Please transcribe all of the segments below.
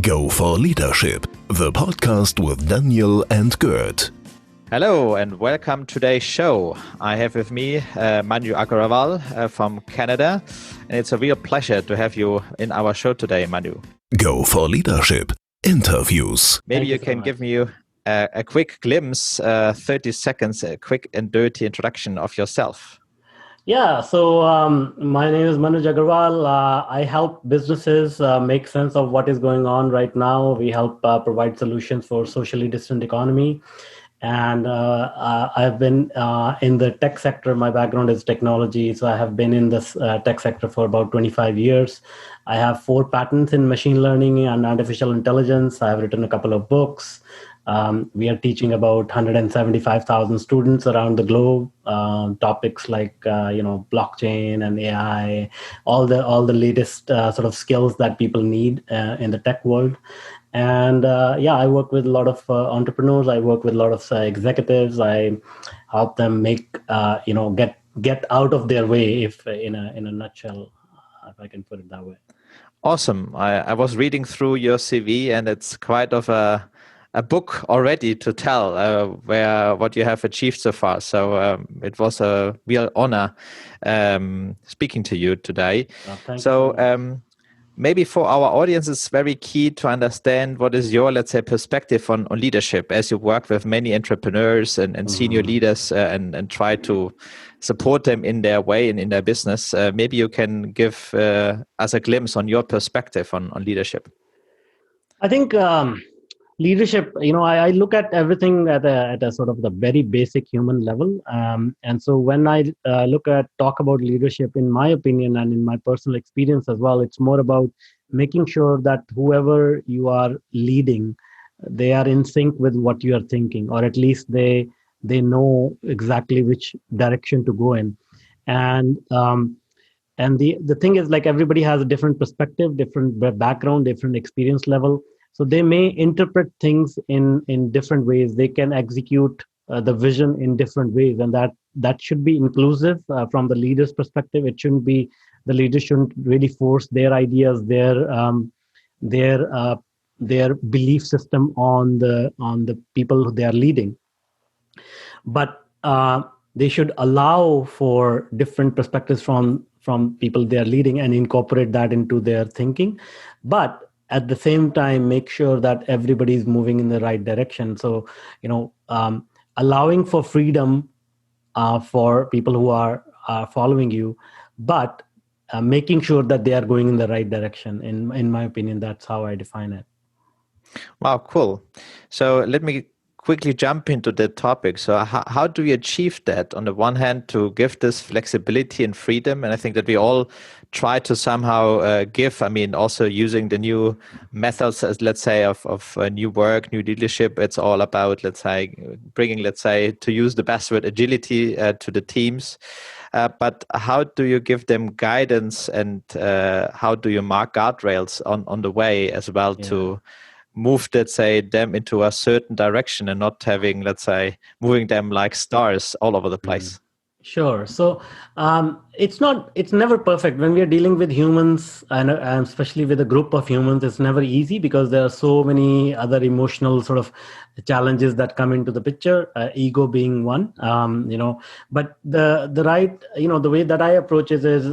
Go4Leadership, the podcast with Daniel and Gert. Hello and welcome to today's show. I have with me Manujs Aggarwal from Canada, and it's a real pleasure to have you in our show today, Manu. Go4Leadership interviews. Maybe you can give me a quick glimpse, 30 seconds, a quick and dirty introduction of yourself. Yeah, so my name is Manujs Aggarwal. I help businesses make sense of what is going on right now. We help provide solutions for socially distant economy. And I've been in the tech sector. My background is technology. So I have been in this tech sector for about 25 years. I have 4 patents in machine learning and artificial intelligence. I have written a couple of books. We are teaching about 175,000 students around the globe, topics like blockchain and AI, all the latest sort of skills that people need in the tech world. And I work with a lot of entrepreneurs. I work with a lot of executives. I help them make get out of their way, if in a nutshell, if I can put it that way. Awesome. I was reading through your CV, and it's quite of a book already to tell what you have achieved so far. So it was a real honor speaking to you today. Maybe for our audience, it's very key to understand what is your, let's say, perspective on leadership, as you work with many entrepreneurs and senior leaders and try to support them in their way and in their business. Maybe you can give us a glimpse on your perspective on leadership. I think leadership, I look at everything at a sort of the very basic human level. And so when I talk about leadership, in my opinion and in my personal experience as well, it's more about making sure that whoever you are leading, they are in sync with what you are thinking, or at least they know exactly which direction to go in. And the thing is, like, everybody has a different perspective, different background, different experience level. So they may interpret things in different ways. They can execute the vision in different ways, and that should be inclusive from the leader's perspective. It shouldn't be, the leader shouldn't really force their ideas, their belief system on the people who they are leading. But they should allow for different perspectives from people they are leading and incorporate that into their thinking. But at the same time, make sure that everybody is moving in the right direction. So, allowing for freedom for people who are following you, but making sure that they are going in the right direction. In my opinion, that's how I define it. Wow, cool. So let me quickly jump into that topic. So how do we achieve that? On the one hand, to give this flexibility and freedom, and I think that we all try to somehow give, also using the new methods, as let's say, of new work, new leadership. It's all about, let's say, bringing, let's say, to use the best word, agility to the teams. But how do you give them guidance, and how do you mark guardrails on the way as well to move, let's say, them into a certain direction and not having, let's say, moving them like stars all over the place? Sure. So it's never perfect. When we are dealing with humans, and especially with a group of humans, it's never easy because there are so many other emotional sort of challenges that come into the picture, ego being one, but the right, the way that I approach it is,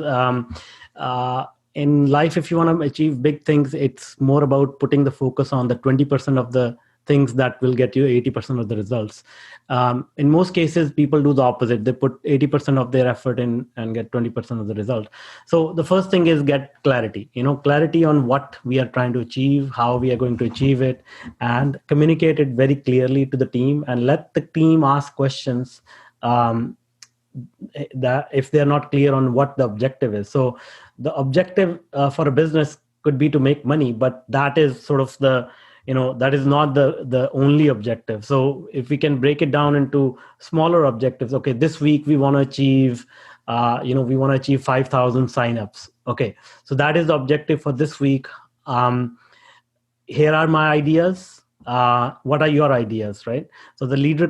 in life, if you want to achieve big things, it's more about putting the focus on the 20% of the things that will get you 80% of the results. In most cases, people do the opposite. They put 80% of their effort in and get 20% of the result. So the first thing is get clarity, clarity on what we are trying to achieve, how we are going to achieve it, and communicate it very clearly to the team, and let the team ask questions that if they're not clear on what the objective is. So the objective for a business could be to make money, but that is sort of that is not the only objective. So if we can break it down into smaller objectives, okay, this week we want to achieve, 5,000 signups. Okay, so that is the objective for this week. Here are my ideas. What are your ideas, right? So the leader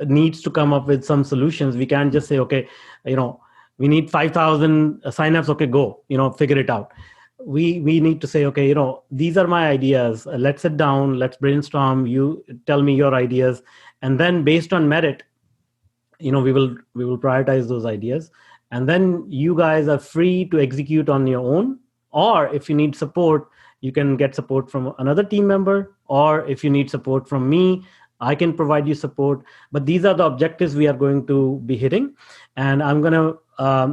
needs to come up with some solutions. We can't just say, okay, we need 5,000 signups. Okay, go, figure it out. we need to say, okay, these are my ideas. Let's sit down, let's brainstorm. You tell me your ideas, and then based on merit, we will prioritize those ideas, and then you guys are free to execute on your own. Or if you need support, you can get support from another team member, or if you need support from me, I can provide you support. But these are the objectives we are going to be hitting, and I'm going to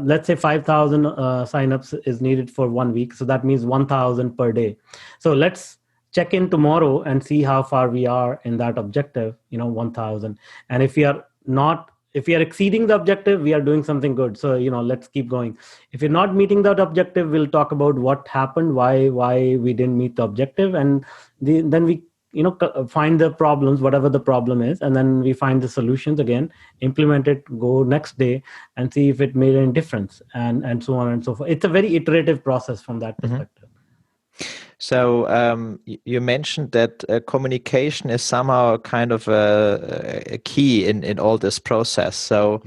let's say 5,000 signups is needed for 1 week, so that means 1,000 per day. So let's check in tomorrow and see how far we are in that objective, 1,000. And if we are exceeding the objective, we are doing something good. So, let's keep going. If you're not meeting that objective, we'll talk about what happened, why we didn't meet the objective. And then we, find the problems, whatever the problem is. And then we find the solutions again, implement it, go next day and see if it made any difference, and so on and so forth. It's a very iterative process from that perspective. So you mentioned that communication is somehow kind of a key in all this process. So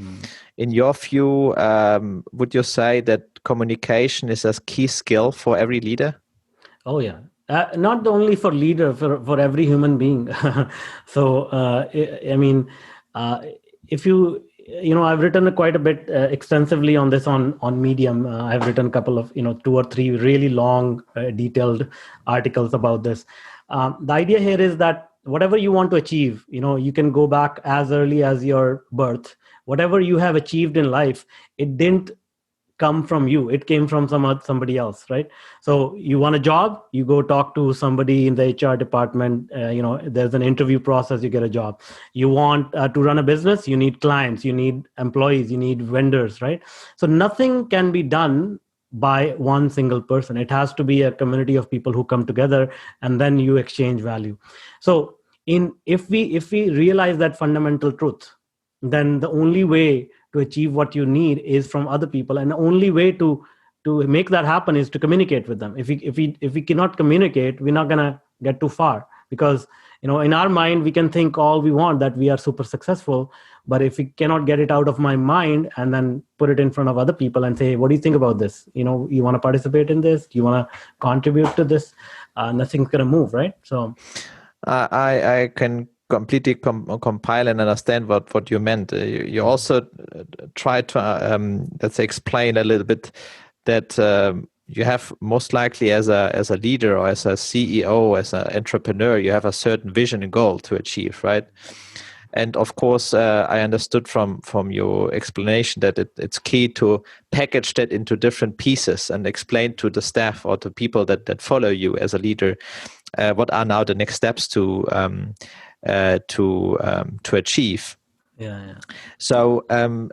in your view, would you say that communication is a key skill for every leader? Oh, yeah. Not only for leader, for every human being. So, if you, I've written quite a bit extensively on this on Medium. I've written a couple of, 2 or 3 really long, detailed articles about this. The idea here is that whatever you want to achieve, you can go back as early as your birth. Whatever you have achieved in life, it didn't come from you. It came from somebody else, right? So you want a job, you go talk to somebody in the HR department. There's an interview process, you get a job. You want to run a business, you need clients, you need employees, you need vendors, right? So nothing can be done by one single person. It has to be a community of people who come together, and then you exchange value. So if we realize that fundamental truth, then the only way to achieve what you need is from other people, and the only way to make that happen is to communicate with them. If we cannot communicate, we're not gonna get too far, because in our mind we can think all we want, that we are super successful, but if we cannot get it out of my mind and then put it in front of other people and say, hey, what do you think about this? You want to participate in this? Do you want to contribute to this? Nothing's gonna move, right? So I can completely compile and understand what you meant. You also try to let's say explain a little bit that you have most likely as a leader or as a CEO, as an entrepreneur, you have a certain vision and goal to achieve, right? And of course, I understood from your explanation that it's key to package that into different pieces and explain to the staff or to people that follow you as a leader what are now the next steps to achieve. Yeah. So in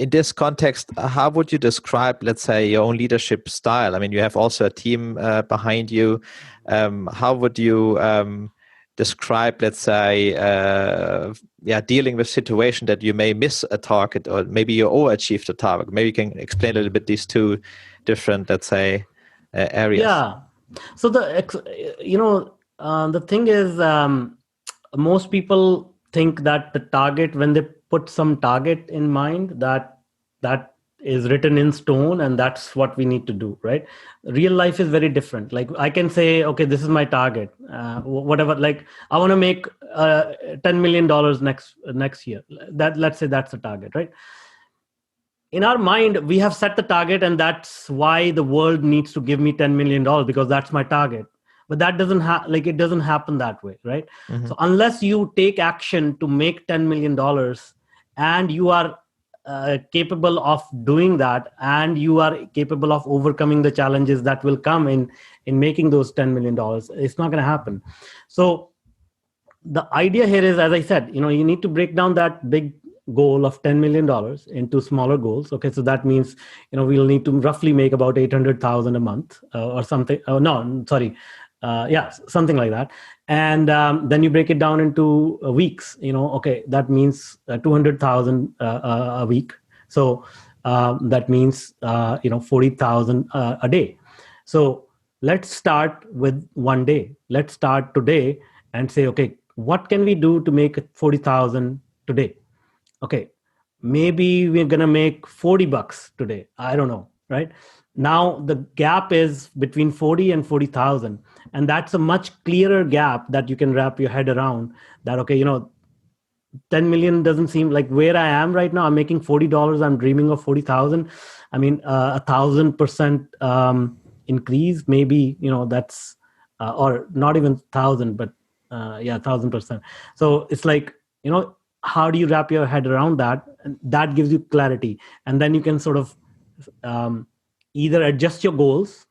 this context, how would you describe, let's say, your own leadership style? I mean, you have also a team behind you. How would you describe, let's say, dealing with situation that you may miss a target, or maybe you overachieved a target? Maybe you can explain a little bit these two different, let's say, areas. Yeah. So the thing is, most people think that the target, when they put some target in mind, that is written in stone and that's what we need to do, right? Real life is very different. Like I can say, okay, this is my target, whatever, like I want to make $10 million next year. Let's say that's the target, right? In our mind, we have set the target, and that's why the world needs to give me $10 million, because that's my target. But that doesn't it doesn't happen that way, right? Mm-hmm. So unless you take action to make $10 million and you are capable of doing that, and you are capable of overcoming the challenges that will come in making those $10 million, it's not going to happen. So the idea here is, as I said, you need to break down that big goal of $10 million into smaller goals. Okay, so that means we'll need to roughly make about 800,000 a month or something. Something like that. And then you break it down into weeks. Okay, that means 200,000 a week. So that means 40,000 a day. So let's start with one day. Let's start today and say, okay, what can we do to make 40,000 today? Okay, maybe we're going to make $40 today. I don't know, right? Now the gap is between 40 and 40,000. And that's a much clearer gap that you can wrap your head around, that, okay, 10 million doesn't seem like where I am right now. I'm making $40. I'm dreaming of 40,000. I mean, 1,000% increase, maybe, that's, or not even 1,000, but 1,000%. So it's like, how do you wrap your head around that? And that gives you clarity. And then you can sort of either adjust your goals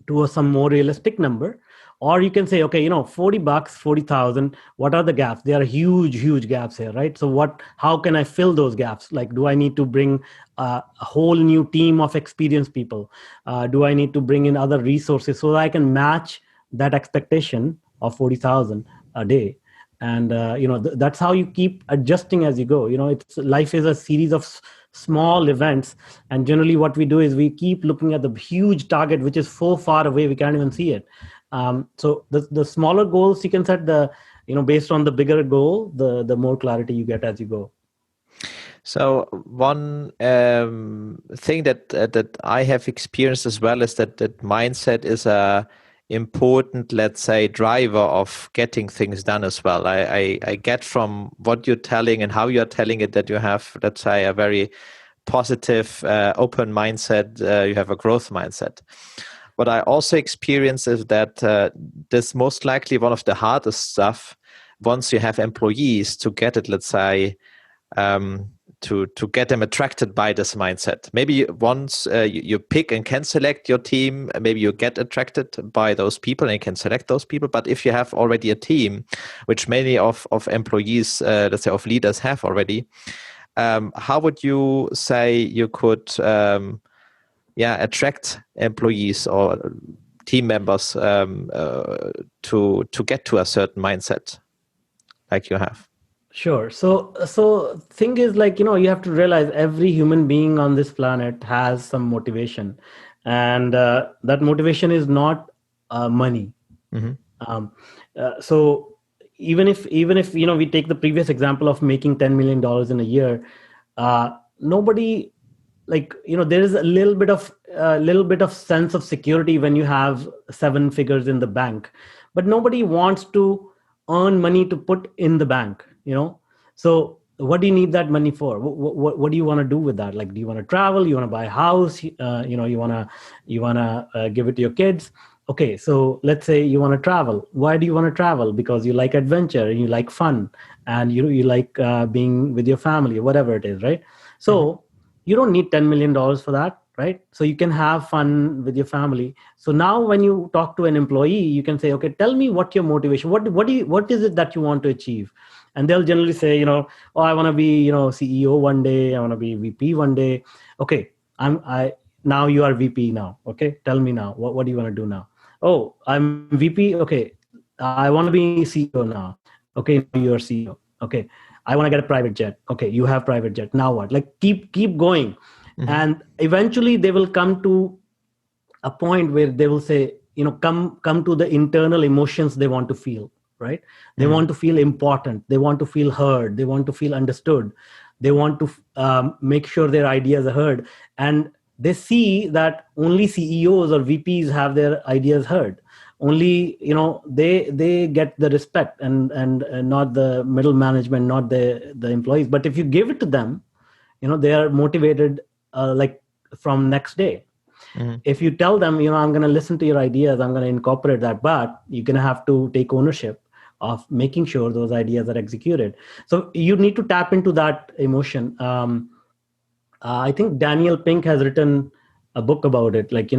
to some more realistic number, or you can say, okay, $40, 40,000, what are the gaps? There are huge gaps here, right? So how can I fill those gaps? Like, do I need to bring a whole new team of experienced people? Do I need to bring in other resources so that I can match that expectation of 40,000 a day? And that's how you keep adjusting as you go. Life is a series of small events, and generally what we do is we keep looking at the huge target, which is so far away we can't even see it. So the smaller goals you can set, based on the bigger goal, the more clarity you get as you go. So one thing that I have experienced as well is that mindset is a important, let's say, driver of getting things done as well. I get from what you're telling and how you're telling it that you have, let's say, a very positive, open mindset. You have a growth mindset. What I also experience is that this most likely one of the hardest stuff once you have employees to get it, let's say, to get them attracted by this mindset. Maybe once you pick and can select your team, maybe you get attracted by those people and you can select those people. But if you have already a team, which many of employees, let's say of leaders have already, how would you say you could attract employees or team members to get to a certain mindset like you have? Sure. So thing is, like, you have to realize every human being on this planet has some motivation, and that motivation is not money. So even if we take the previous example of making $10 million in a year, nobody, like, there is a little bit of sense of security when you have 7 figures in the bank, but nobody wants to earn money to put in the bank. So what do you need that money for? What do you want to do with that? Like, do you want to travel? You want to buy a house? You want to give it to your kids? Okay, so let's say you want to travel. Why do you want to travel? Because you like adventure, and you like fun, and you like being with your family, or whatever it is, right? So you don't need $10 million for that, right? So you can have fun with your family. So now when you talk to an employee, you can say, okay, tell me what your motivation, what is it that you want to achieve? And they'll generally say, oh, I want to be, CEO one day. I want to be VP one day. Okay, now you are VP now. Okay, tell me now, what do you want to do now? Oh, I'm VP. Okay, I want to be CEO now. Okay, you're CEO. Okay, I want to get a private jet. Okay, you have private jet. Now what? Like, keep going. And eventually they will come to a point where they will say, come to the internal emotions they want to feel, right? They want to feel important. They want to feel heard. They want to feel understood. They want to make sure their ideas are heard. And they see that only CEOs or VPs have their ideas heard. Only, they get the respect and not the middle management, not the employees. But if you give it to them, they are motivated like from next day. If you tell them, I'm going to listen to your ideas, I'm going to incorporate that, but you're going to have to take ownership of making sure those ideas are executed. So you need to tap into that emotion. I think Daniel Pink has written a book about it. Like,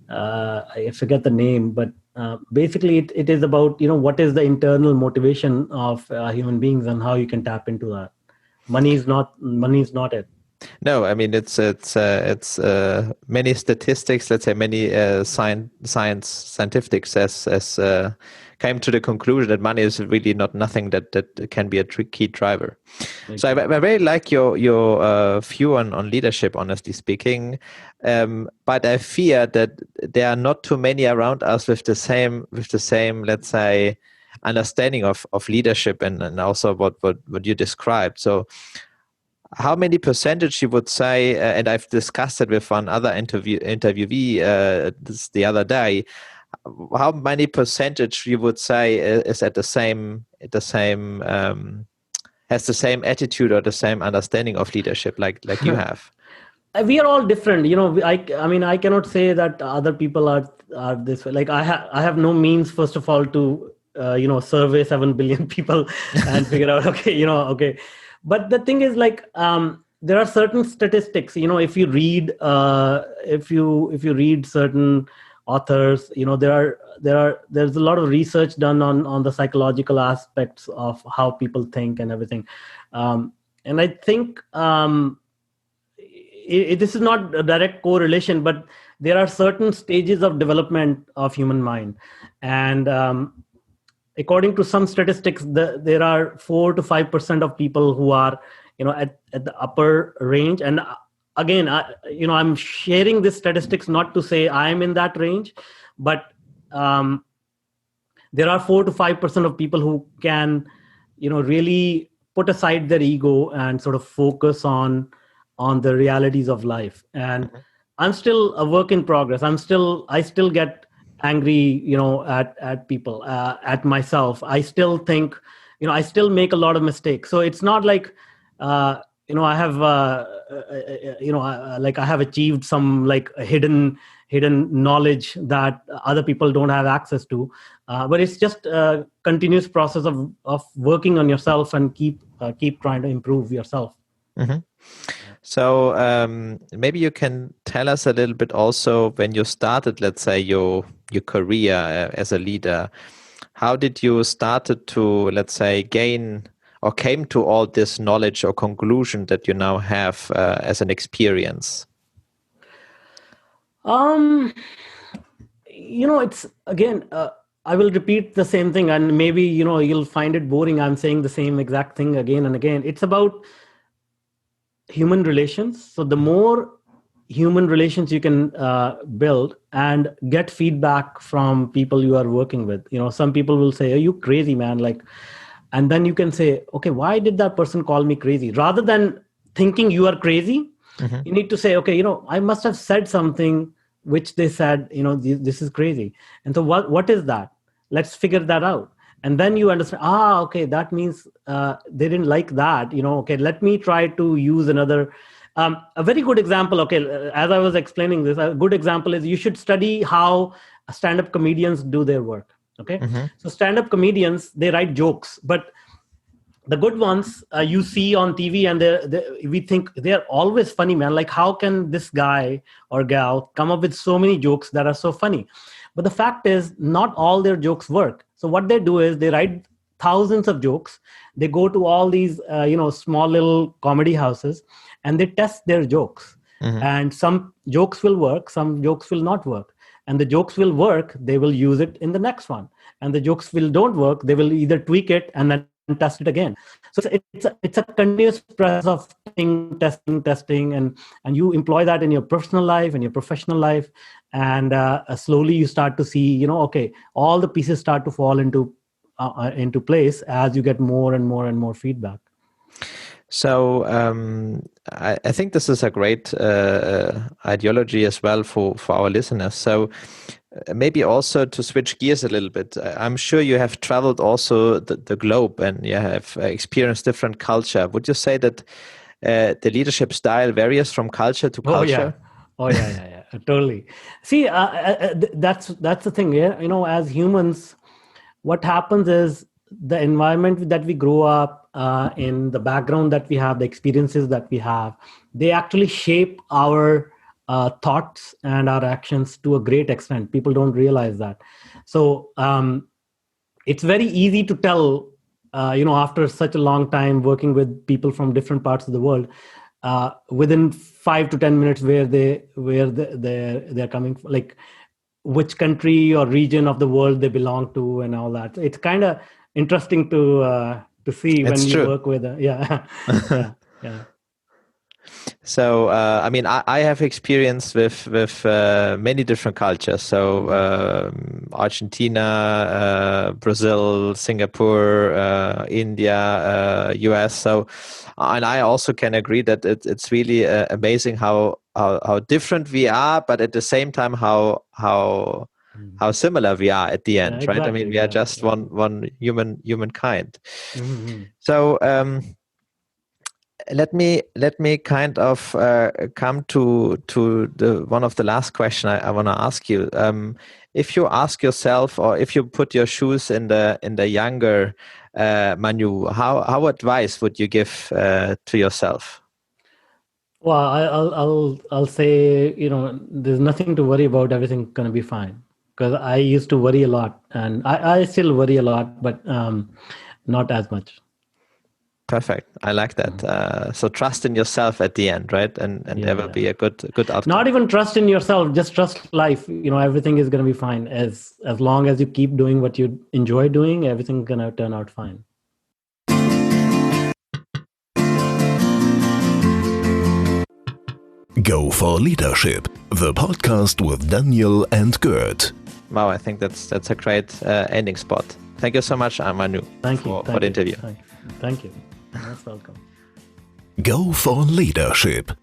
I forget the name, but basically it is about, what is the internal motivation of human beings and how you can tap into that. Money is not it. No, I mean it's many statistics, let's say many scientific as came to the conclusion that money is really not nothing that can be a key driver. Okay. So I very like your view on leadership, honestly speaking, but I fear that there are not too many around us with the same let's say understanding of leadership and also what you described. So how many percentage you would say, and I've discussed it with one other interviewee the other day, how many percentage you would say is at the same has the same attitude or the same understanding of leadership like you have? We are all different, I mean, I cannot say that other people are this way. Like I have no means, first of all, to survey 7 billion people and figure out okay. But the thing is, like, there are certain statistics, if you read if you read certain authors, there's a lot of research done on the psychological aspects of how people think and everything. And I think this is not a direct correlation, but there are certain stages of development of human mind. And according to some statistics, there are 4 to 5% of people who are, at the upper range. And again, I'm sharing these statistics not to say I'm in that range, but there are 4 to 5% of people who can, really put aside their ego and sort of focus on the realities of life. And I'm still a work in progress. I still get angry, at people, at myself. I still think, I still make a lot of mistakes. So it's not like, I have, like I have achieved some like hidden knowledge that other people don't have access to. But it's just a continuous process of working on yourself and keep trying to improve yourself. Mm-hmm. So maybe you can tell us a little bit also when you started, let's say, your career as a leader. How did you started to, let's say, gain or came to all this knowledge or conclusion that you now have as an experience? It's again, I will repeat the same thing, and maybe, you'll find it boring. I'm saying the same exact thing again and again. It's about human relations. So the more human relations you can build and get feedback from people you are working with, some people will say, "Are you crazy, man?" Like, and then you can say, "Okay, why did that person call me crazy?" Rather than thinking you are crazy, you need to say, "Okay, I must have said something which they said, this is crazy. And so what is that? Let's figure that out." And then you understand, okay, that means they didn't like that. Okay, let me try to use another. A very good example, okay, as I was explaining this, a good example is you should study how stand-up comedians do their work. Okay, so stand-up comedians, they write jokes, but the good ones you see on TV, and we think they're always funny, man. Like, how can this guy or gal come up with so many jokes that are so funny? But the fact is, not all their jokes work. So what they do is they write thousands of jokes. They go to all these, small little comedy houses, and they test their jokes. And some jokes will work, some jokes will not work. And the jokes will work, they will use it in the next one. And the jokes don't work, they will either tweak it and then test it again. So it's a continuous process of testing, and you employ that in your personal life, in your professional life, and slowly you start to see, okay, all the pieces start to fall into place as you get more and more and more feedback. So I think this is a great ideology as well for our listeners. So maybe also to switch gears a little bit, I'm sure you have traveled also the globe and you have experienced different culture. Would you say that the leadership style varies from culture to culture? Oh yeah, totally. See, that's the thing. Yeah, as humans, what happens is the environment that we grow up in, the background that we have, the experiences that we have, they actually shape our thoughts and our actions to a great extent. People don't realize that. So it's very easy to tell, after such a long time working with people from different parts of the world, within 5 to 10 minutes where they're coming from, like which country or region of the world they belong to and all that. It's kind of interesting to see when you work with yeah. So, I mean, I have experience with many different cultures. So, Argentina, Brazil, Singapore, India, US. So, and I also can agree that it's really amazing how different we are, but at the same time how similar we are at the end, right? I mean, we are just one humankind. So. Let me kind of come to the one of the last question I want to ask you. If you ask yourself, or if you put your shoes in the younger Manu, how advice would you give to yourself? Well, I'll say, there's nothing to worry about. Everything's gonna be fine. Because I used to worry a lot, and I still worry a lot, but not as much. Perfect. I like that. So trust in yourself at the end, right? And there will be a good outcome. Not even trust in yourself, just trust life. Everything is going to be fine. As long as you keep doing what you enjoy doing, everything's going to turn out fine. Go4Leadership, the podcast with Daniel and Gert. Wow, I think that's a great ending spot. Thank you so much, Manu, for the interview. Thank you. Most welcome. Go4Leadership.